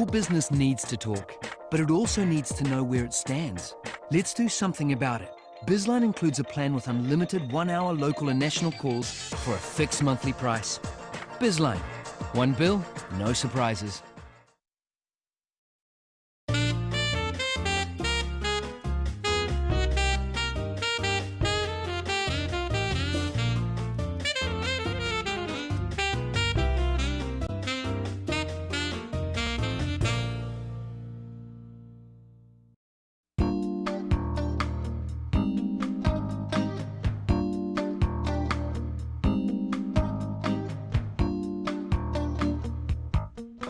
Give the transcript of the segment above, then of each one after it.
Your business needs to talk, but it also needs to know where it stands. Let's do something about it. Bizline includes a plan with unlimited 1-hour local and national calls for a fixed monthly price. Bizline. One bill, no surprises.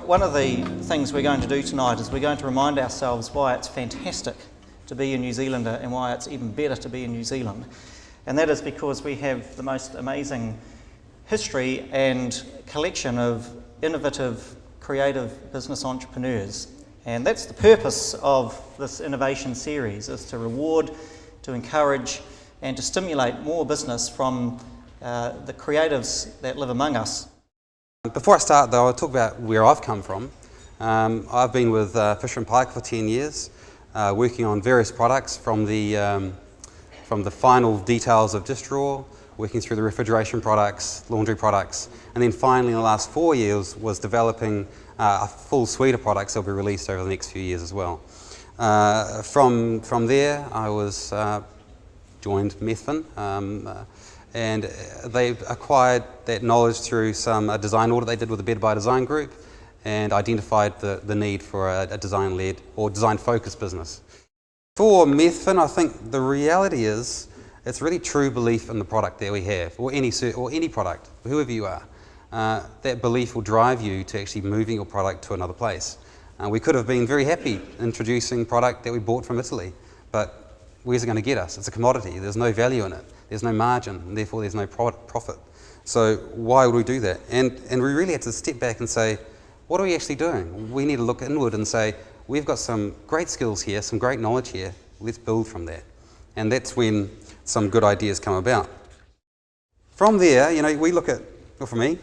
One of the things we're going to do tonight is we're going to remind ourselves why it's fantastic to be a New Zealander and why it's even better to be in New Zealand. And that is because we have the most amazing history and collection of innovative, creative business entrepreneurs. And that's the purpose of this innovation series, is to reward, to encourage and to stimulate more business from the creatives that live among us. Before I start though, I'll talk about where I've come from. I've been with Fisher & Paykel for 10 years, working on various products from the final details of dish drawer, working through the refrigeration products, laundry products, and then finally in the last 4 years was developing a full suite of products that will be released over the next few years as well. From there I was joined Methven. And they acquired that knowledge through a design audit they did with the Better by Design group and identified the need for a design-led or design-focused business. For Methven, I think the reality is it's really true belief in the product that we have, or any product, whoever you are. That belief will drive you to actually moving your product to another place. We could have been very happy introducing product that we bought from Italy, but where's it going to get us? It's a commodity, there's no value in it. There's no margin, and therefore there's no profit. So why would we do that? And we really had to step back and say, what are we actually doing? We need to look inward and say, we've got some great skills here, some great knowledge here, let's build from that. And that's when some good ideas come about. From there, you know, we look at, well for me,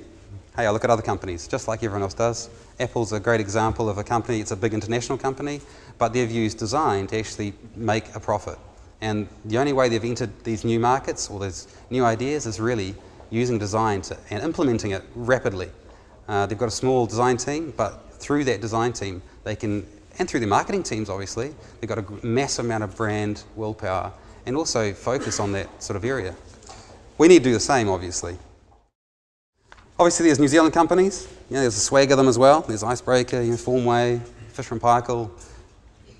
hey, I look at other companies, just like everyone else does. Apple's a great example of a company, it's a big international company, but they've used design to actually make a profit. And the only way they've entered these new markets or these new ideas is really using design and implementing it rapidly. They've got a small design team, but through that design team, they can, and through their marketing teams obviously, they've got a massive amount of brand willpower and also focus on that sort of area. We need to do the same, obviously. Obviously there's New Zealand companies, you know, there's a swag of them as well. There's Icebreaker, you know, Formway, Fisher & Paykel,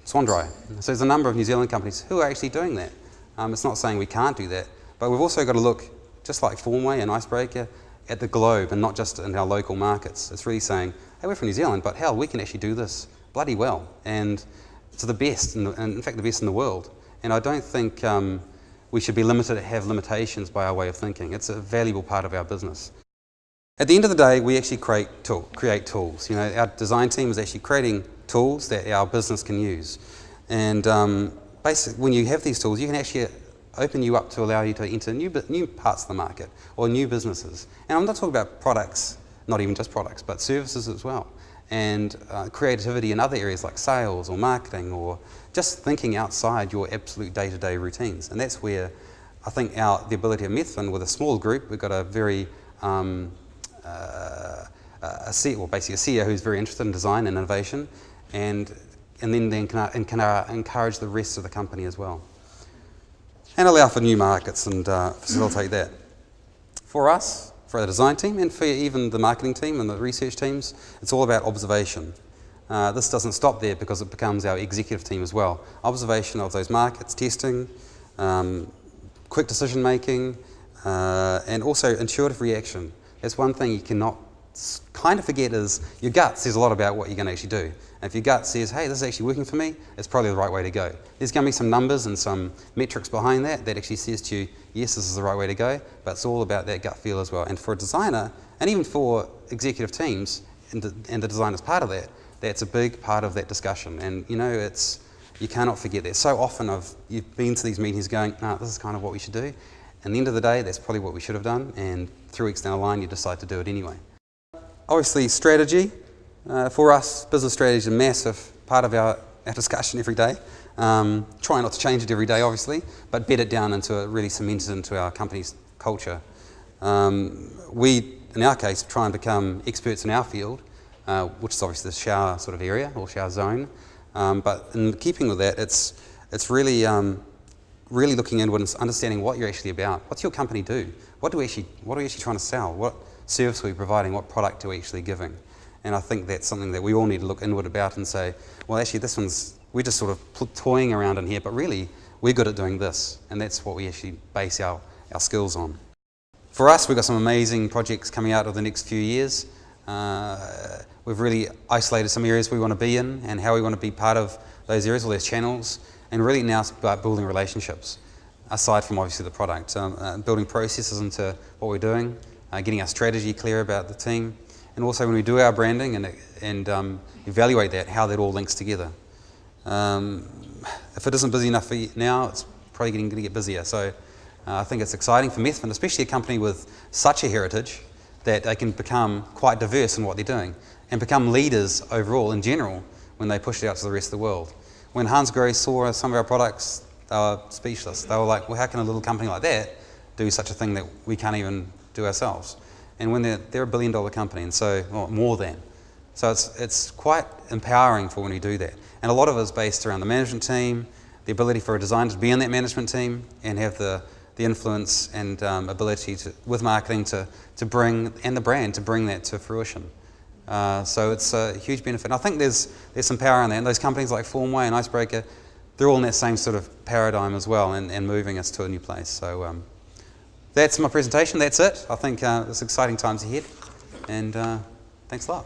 Swanndry. So there's a number of New Zealand companies who are actually doing that. It's not saying we can't do that, but we've also got to look, just like Formway and Icebreaker, at the globe and not just in our local markets. It's really saying, hey, we're from New Zealand, but hell, we can actually do this bloody well. And to the best, and in fact the best in the world. And I don't think we should be limited to have limitations by our way of thinking. It's a valuable part of our business. At the end of the day, we actually create tools. You know, our design team is actually creating tools that our business can use. And basically, when you have these tools, you can actually open you up to allow you to enter new parts of the market or new businesses. And I'm not talking about products, not even just products, but services as well. And creativity in other areas like sales or marketing or just thinking outside your absolute day-to-day routines. And that's where I think the ability of Methven, with a small group, we've got a very basically a CEO who's very interested in design and innovation, and then can encourage the rest of the company as well. And allow for new markets and facilitate that. For us, for our design team, and for even the marketing team and the research teams, it's all about observation. This doesn't stop there because it becomes our executive team as well. Observation of those markets, testing, quick decision making, and also intuitive reaction. That's one thing you cannot kind of forget is your gut says a lot about what you're going to actually do. And if your gut says, hey, this is actually working for me, it's probably the right way to go. There's going to be some numbers and some metrics behind that actually says to you, yes, this is the right way to go, but it's all about that gut feel as well. And for a designer, and even for executive teams, and the designer's part of that, that's a big part of that discussion. And you know, you cannot forget that. So often you've been to these meetings going, no, this is kind of what we should do. And at the end of the day, that's probably what we should have done, and 3 weeks down the line, you decide to do it anyway. Obviously, strategy, For us, business strategy is a massive part of our discussion every day. Try not to change it every day, obviously, but bed it down into it, really cement it into our company's culture. We, in our case, try and become experts in our field, which is obviously the shower sort of area or shower zone. But in keeping with that, it's really really looking inward and understanding what you're actually about. What's your company do? What are we actually trying to sell? What service are we providing? What product are we actually giving? And I think that's something that we all need to look inward about and say, well, actually, we're just sort of toying around in here, but really, we're good at doing this, and that's what we actually base our skills on. For us, we've got some amazing projects coming out over the next few years. We've really isolated some areas we want to be in and how we want to be part of those areas, all those channels, and really now it's about building relationships, aside from obviously the product. Building processes into what we're doing, getting our strategy clear about the team, and also when we do our branding and evaluate that, how that all links together. If it isn't busy enough for you now, it's probably going to get busier. So I think it's exciting for Methven, especially a company with such a heritage, that they can become quite diverse in what they're doing and become leaders overall in general when they push it out to the rest of the world. When Hansgrohe saw some of our products, they were speechless. They were like, well, how can a little company like that do such a thing that we can't even do ourselves? And when they're $1 billion company, and so, well, more than. So it's quite empowering for when we do that. And a lot of it is based around the management team, the ability for a designer to be in that management team and have the influence and ability to, with marketing to bring, and the brand, to bring that to fruition. So it's a huge benefit. And I think there's some power in that. And those companies like Formway and Icebreaker, they're all in that same sort of paradigm as well and moving us to a new place. So that's my presentation. That's it. I think there's exciting times ahead. And thanks a lot.